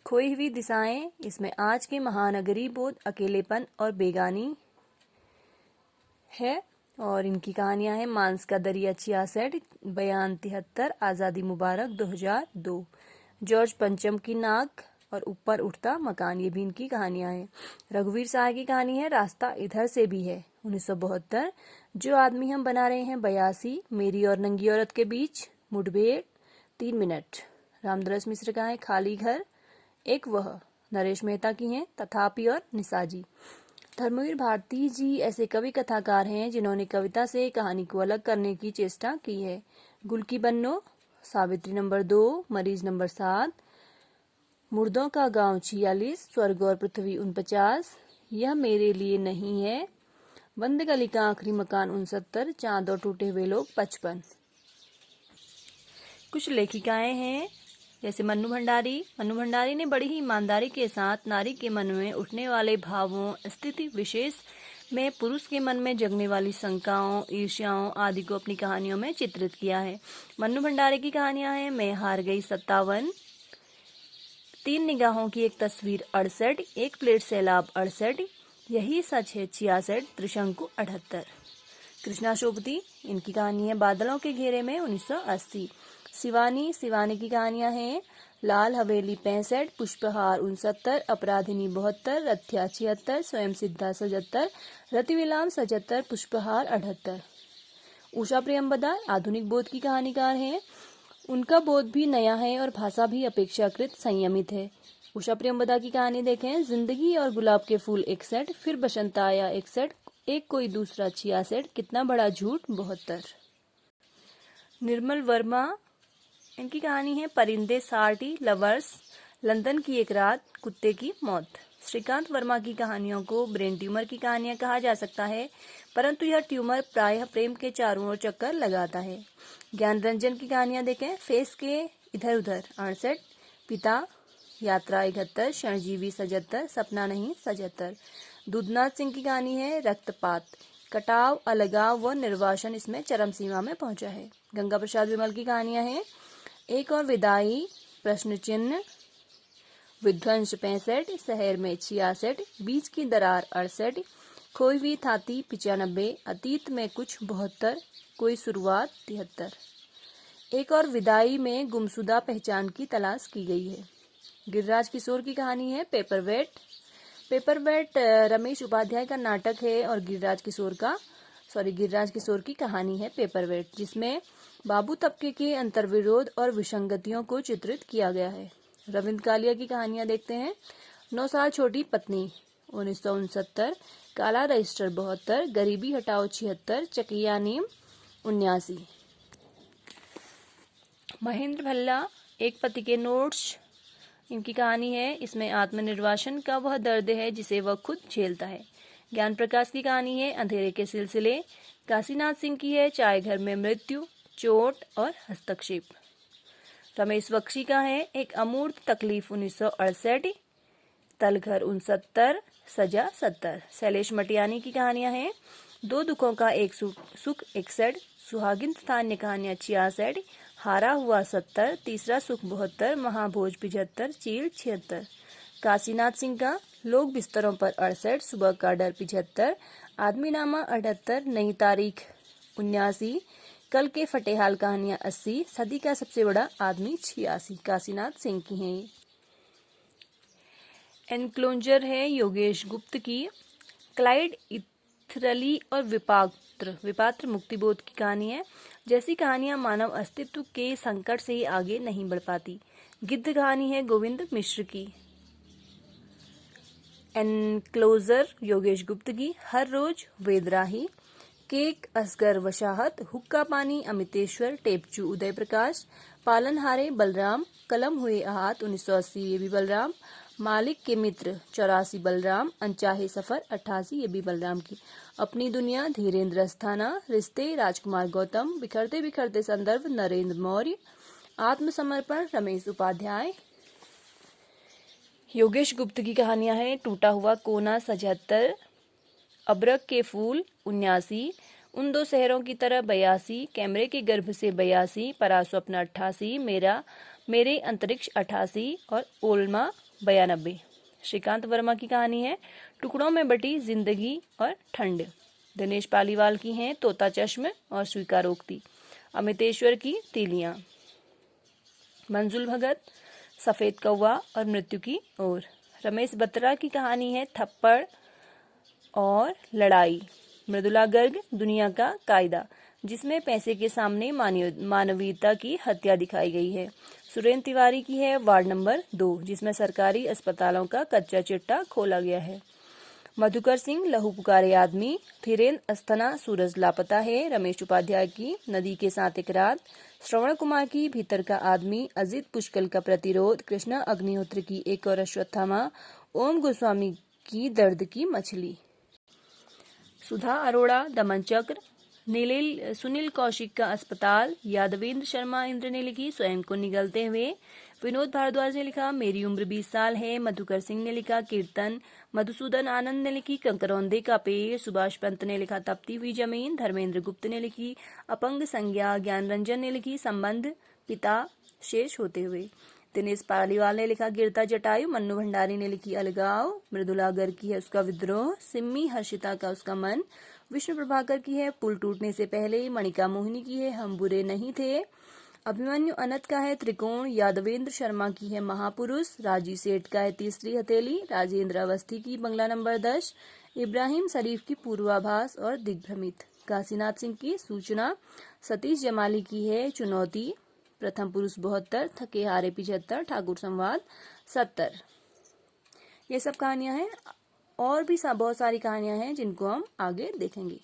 खोई हुई दिशाएं, इसमें आज के महानगरी बोध, अकेलेपन और बेगानी है। और इनकी कहानियां हैं मांस का दरिया 66, बयान 73, आज़ादी मुबारक 2002, जॉर्ज पंचम की नाक और ऊपर उठता मकान, ये भी इनकी कहानियां हैं। रघुवीर सहाय की कहानी है रास्ता इधर से भी है 1972, जो आदमी हम बना रहे हैं 82, मेरी और नंगी औरत के बीच, मुठभेड़ 3 मिनट। रामदरस मिश्र का है खाली घर, एक वह। नरेश मेहता की हैं तथापि और निसाजी। धर्मवीर भारती जी ऐसे कवि कथाकार हैं जिन्होंने कविता से कहानी को अलग करने की चेष्टा की है। गुल की बन्नो, सावित्री नंबर 2, मरीज नंबर 7, मुर्दों का गांव 46, स्वर्ग और पृथ्वी 49, यह मेरे लिए नहीं है, बंद गली का आखिरी मकान 69, चांद और टूटे हुए लोग 55। कुछ लेखिकाएं हैं जैसे मन्नू भंडारी ने बड़ी ही ईमानदारी के साथ नारी के मन में उठने वाले भावों, स्थिति विशेष में पुरुष के मन में जगने वाली शंकाओं, ईर्ष्याओं आदि को अपनी कहानियों में चित्रित किया है। मन्नू भंडारी की कहानियां हैं मैं हार गई 57, 3 निगाहों की एक तस्वीर 68, एक प्लेट सैलाब 68, यही सच है 66, त्रिशंकु 78। कृष्णा शोभती, इनकी कहानी है बादलों के घेरे में 1980। शिवानी की कहानियां हैं लाल हवेली 65, पुष्पहार 69, अपराधिनी 72, रथ्या 76, स्वयं सिद्धा 77, रतिविलाम 77, पुष्पहार 78। उषा प्रियंबदा आधुनिक बोध की कहानीकार हैं, उनका बोध भी नया है और भाषा भी अपेक्षाकृत संयमित है। उषा प्रियंबदा की कहानी देखें, जिंदगी और गुलाब के फूल 61, फिर बसंत आया 61, एक कोई दूसरा 66, कितना बड़ा झूठ 72। निर्मल वर्मा, इनकी कहानी है परिंदे 60, लवर्स, लंदन की एक रात, कुत्ते की मौत। श्रीकांत वर्मा की कहानियों को ब्रेन ट्यूमर की कहानियां कहा जा सकता है, परंतु यह ट्यूमर प्रायः प्रेम के चारों ओर चक्कर लगाता है। ज्ञान रंजन की कहानियां देखें, फेस के इधर उधर 68, पिता, यात्रा 71, क्षणजीवी 77, सपना नहीं 77। दूधनाथ सिंह की कहानी है रक्तपात, कटाव, अलगाव व निर्वासन इसमें चरम सीमा में पहुंचा है। गंगा प्रसाद विमल की कहानियां हैं एक और विदाई, प्रश्न चिन्ह, विध्वंस 65, शहर में 66, बीच की दरार 68, खोई हुई थाती 95, अतीत में कुछ 72, कोई शुरुआत 73। एक और विदाई में गुमशुदा पहचान की तलाश की गई है। गिरिराज किशोर की कहानी है पेपरवेट रमेश उपाध्याय का नाटक है और गिरिराज किशोर की कहानी है पेपरवेट, जिसमें बाबू तबके के अंतर्विरोध और विसंगतियों को चित्रित किया गया है। रविंद्र कालिया की कहानियां देखते हैं 9 साल छोटी पत्नी 1969, काला रजिस्टर 72, गरीबी हटाओ 76, चकिया नीम 79। महेंद्र भल्ला, एक पति के नोट्स, इनकी कहानी है, इसमें आत्मनिर्वासन का वह दर्द है जिसे वह खुद झेलता है। ज्ञान प्रकाश की कहानी है अंधेरे के सिलसिले। काशीनाथ सिंह की है चाय घर में मृत्यु, चोट और हस्तक्षेप। रमेश बख्शी का है एक अमूर्त तकलीफ 1968, तलघर 69, सजा 70। शैलेश मटियानी की कहानियां हैं 2 दुखों का एक सुख 61, सुहागिन तथा अन्य कहानियां 66, हारा हुआ 70, तीसरा सुख 72, महाभोज 75, चील 76। काशीनाथ सिंह का लोग बिस्तरों पर 68, सुबह का डर 75, आदमीनामा 78, नई तारीख 79, कल के फटेहाल कहानियां 80, सदी का सबसे बड़ा आदमी 86। काशीनाथ सिंह की हैं। एनक्लोजर है योगेश गुप्त की। क्लाइड इथरली और विपात्र मुक्तिबोध की कहानी है। जैसी कहानियां मानव अस्तित्व के संकट से ही आगे नहीं बढ़ पाती। गिद्ध कहानी है गोविंद मिश्र की। एनक्लोजर योगेश गुप्त की। हर रोज वेदराही। केक असगर वशाहत। हुक्का पानी अमितेश्वर। टेपचू उदय प्रकाश। पालनहारे बलराम। कलम हुए आहत 1980, ये भी बलराम। मालिक के मित्र 84, बलराम। अनचाहे सफर 88, ये भी बलराम की। अपनी दुनिया धीरेन्द्र अस्थाना। रिश्ते राजकुमार गौतम। बिखरते बिखरते संदर्भ नरेंद्र मौर्य। आत्मसमर्पण रमेश उपाध्याय। योगेश गुप्त की कहानियां हैं टूटा हुआ कोना 77, अबरक के फूल 79, उन दो शहरों की तरह 82, कैमरे के गर्भ से 82, परास्वप्न 88, मेरे अंतरिक्ष 88 और ओल्मा 92। श्रीकांत वर्मा की कहानी है टुकड़ों में बटी जिंदगी और ठंड। दिनेश पालीवाल की हैं तोता चश्म और स्वीकारोक्ति। अमितेश्वर की तीलियां। मंजुल भगत सफेद कौवा और मृत्यु की ओर। रमेश बत्रा की कहानी है थप्पड़ और लड़ाई। मृदुला गर्ग दुनिया का कायदा, जिसमें पैसे के सामने मानवीयता की हत्या दिखाई गई है। सुरेंद्र तिवारी की है वार्ड नंबर 2, जिसमें सरकारी अस्पतालों का कच्चा चिट्ठा खोला गया है। मधुकर सिंह लहू पुकारे आदमी। धीरेन्द्र अस्थना सूरज लापता है। रमेश उपाध्याय की नदी के साथ एक रात। श्रवण कुमार की भीतर का आदमी। अजित पुष्कल का प्रतिरोध। कृष्णा अग्निहोत्र की एक और अश्वत्थामा। ओम गोस्वामी की दर्द की मछली। सुधा अरोड़ा दमन चक्र। सुनील कौशिक का अस्पताल। यादवेंद्र शर्मा इंद्र ने लिखी स्वयं को निगलते हुए। विनोद भारद्वाज ने लिखा मेरी उम्र 20 साल है। मधुकर सिंह ने लिखा कीर्तन। मधुसूदन आनंद ने लिखी कंकरौंदे का पेड़। सुभाष पंत ने लिखा तपती हुई जमीन। धर्मेंद्र गुप्त ने लिखी अपंग संज्ञा। ज्ञान रंजन ने लिखी संबंध पिता शेष होते हुए। दिनेश पालीवाल ने लिखा गिरता जटायु। मन्नू भंडारी ने लिखी अलगाव। मृदुला गर्ग की है उसका विद्रोह। सिम्मी हर्षिता का उसका मन। विष्णु प्रभाकर की है पुल टूटने से पहले। मणिका मोहिनी की है हम बुरे नहीं थे। अभिमन्यु अनंत का है त्रिकोण। यादवेंद्र शर्मा की है महापुरुष। राजी सेठ का है तीसरी हथेली। राजेंद्र अवस्थी की बंगला नंबर 10। इब्राहिम शरीफ की पूर्वाभास और दिग्भ्रमित। काशीनाथ सिंह की सूचना। सतीश जमाली की है चुनौती। प्रथम पुरुष 72। थके हारे 75। ठाकुर संवाद 70। ये सब कहानियां हैं और भी बहुत सारी कहानियां हैं जिनको हम आगे देखेंगे।